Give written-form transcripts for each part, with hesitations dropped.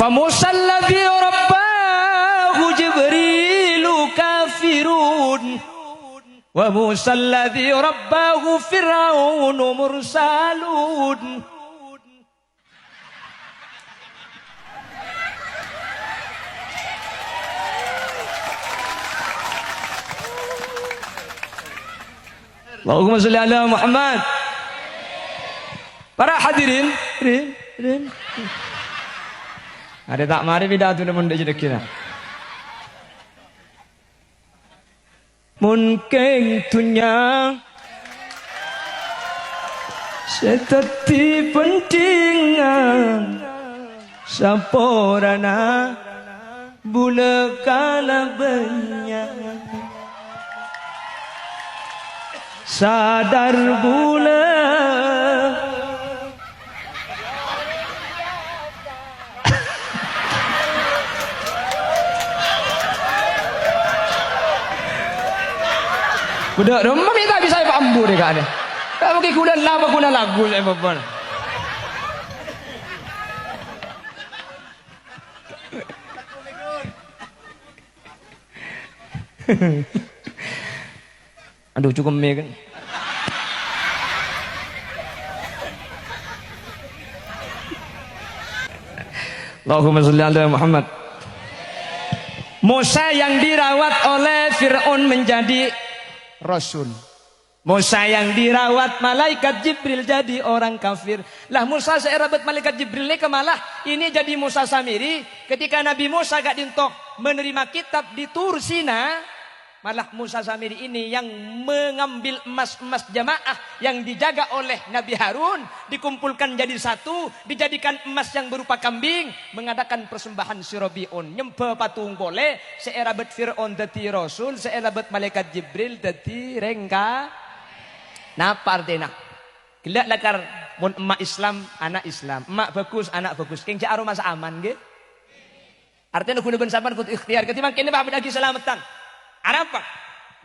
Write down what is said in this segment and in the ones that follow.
فموسى الذي رباه جبريل كافرون وموسى الذي رباه فرعون مرسلون. Allahumma sholli ala Muhammad. Para hadirin, ada tak mari pidato na munda jadi kira. Mungkin dunia setati pentingan saporana bula kala banyak sadar bula budak rumah minta bisa pambu deh kan. Tak mungkin guna lama guna lagu saya bapak. Aduh cukup mie kan. Allahumma sholli ala Muhammad. Musa yang dirawat oleh Fir'aun menjadi Rasul. Musa yang dirawat malaikat Jibril jadi orang kafir. Lah Musa seerabat malaikat Jibril ini kemalah ini jadi Musa Samiri. Ketika Nabi Musa gak dintok menerima kitab di Tur Sina, malah Musa Samiri ini yang mengambil emas-emas jamaah yang dijaga oleh Nabi Harun, dikumpulkan jadi satu, dijadikan emas yang berupa kambing, mengadakan persembahan Sirobiun, nyembah patung boleh, seerabat Fir'aun dadi Rasul, seerabat malaikat Jibril dadi rengka. Napa artinya? Gelak lakar mun emak Islam, anak Islam, emak bagus, anak bagus. Keng jaro masa aman nggih. Artinya kudu ben sampean kudu ikhtiar ketimbang kene bah lagi selamatan. Apa?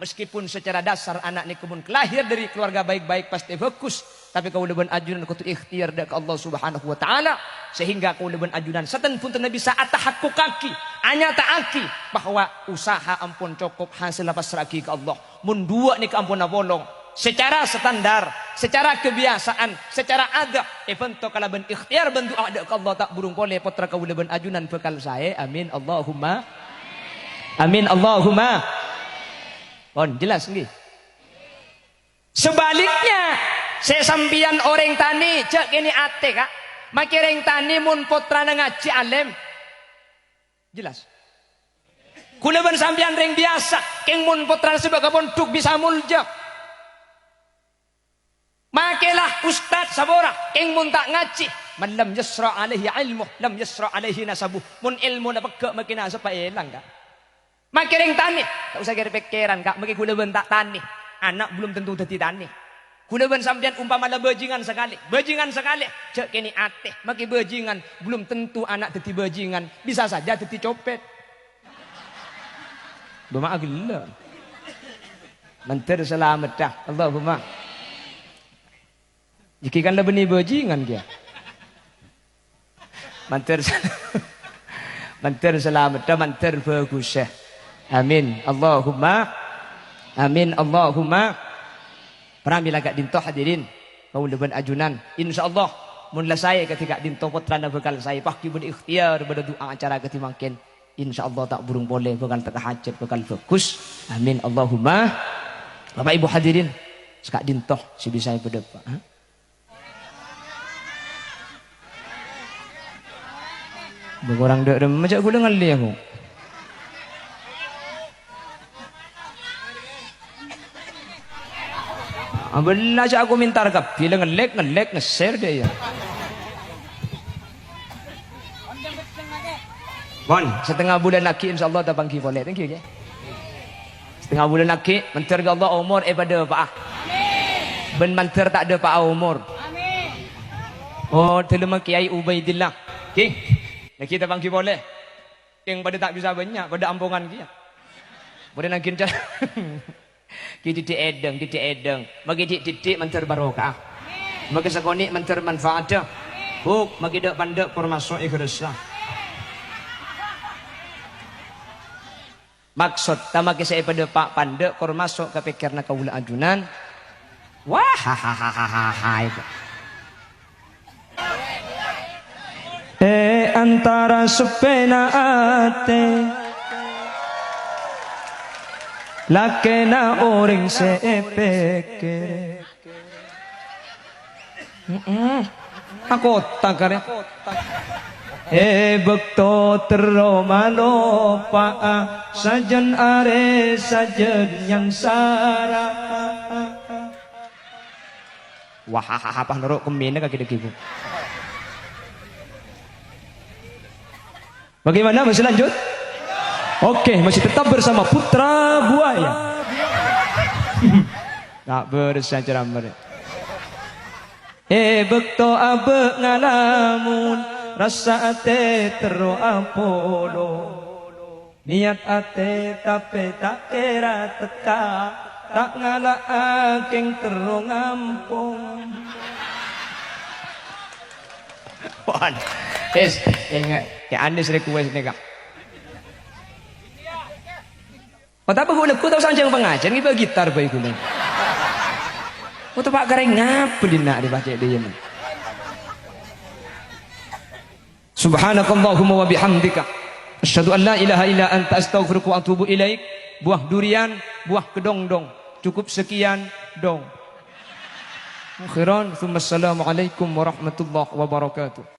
Meskipun secara dasar anak ni kemun lahir dari keluarga baik-baik pasti bagus, tapi kau leben ajunan kudu ikhtiar dak Allah Subhanahu wa taala sehingga kau leben ajunan satan pun teu bisa atahakku kaki, anya taaki bahwa usaha ampun cukup hasil lepas seragi ke Allah. Mun dua ni ke ampun bolong. Secara standar, secara kebiasaan, secara adab, bentuk kalau ben ikhtiar bentuk ada ke Allah tak burung boleh putra kau leben ajunan bekal saya. Amin Allahumma. Amin Allahumma. On jelas nggih. Sebaliknya, saya sampian orang tani cek ini ate kak. Makireng tani mun putra ngaji alim. Jelas. Kula ben sampian ring biasa, keng mun putra sebagai pondok bisa mulja. Makelah ustad sabora, keng mun tak ngaji. Man lam yasra alaihi ilmu, lam yasra alaihi nasabuh. Mun ilmu na pegak makin asa pa elang kak. Makiring tani, tak usah kira pikiran kak, maki kula ben tak tani. Anak belum tentu dadi tani. Kula ben sampean umpama bajingan sekali, cek kene ateh, maki bajingan belum tentu anak dadi bajingan, bisa saja dadi copet. Doa gila. Mentir selamat dah, Allahumma. Jika kan lebih bajingan dia. Mentir selamat dah, mentir bagus ya. Amin Allahumma. Amin Allahumma. Pramila gak dintoh hadirin kau leban ajunan insyaallah mun la saya ketika dintoh putrana bekal saya pasti berikhtiar berdoa acara ketimakin insyaallah tak burung boleh bekal tahajud bekal fokus. Amin Allahumma. Bapak Ibu hadirin sekak dintoh si bisa pada Pak. Berkurang dak macam gula ngali aku. Abella aja aku minta rekap, bila ngelek nge-share dia ya. Bon, setengah bulan lagi insyaallah tak bangki boleh. Thank you ya. Setengah bulan lagi mentir ke Allah umur pada Pak. Amin. Ben mentir tak ada Pak umur. Amin. Oh, terima Kiai Ubaidillah. King. Nah kita bangki boleh. Yang pada tak bisa banyak, pada ampungan dia. Boleh nak kincar. Titik edeng, bagi titik menter barokah, bagi sekonik menter manfaat, buk bagi dak pandek permasuk ikhlasah. Maksud tamaki saya pada Pak Pandek kor masuk ke pikirna kaula ajunan. Wah hahaha. Antara sepena ate lakena orang sepeke. Aku otak karya. Bekto teromalo pa sajen are sajen yang sara. Wah apa nuruk kemina kaki dekiku. Bagaimana masih lanjut? Oke, masih tetap bersama Putra Buaya. Tak bersaja ramai. Bekto abe ngalamun rasa ate tero apolo. Niat ate tapi tak kira teka tak ngala akeng tero ngampung. Wan, ingat ya Anies request nih kak. Oh tapi hulku tahu sanjang pengajian ngiba gitar baik gue. Oh tuh Pak Gareng ngapelin nak dibaca dia nih. Subhanakallahumma wa bihamdika asyhadu an la ilaha illa anta astaghfiruka wa atubu ilaik. Buah durian, buah kedong-dong. Cukup sekian dong. Akhiran, assalamualaikum warahmatullahi wabarakatuh.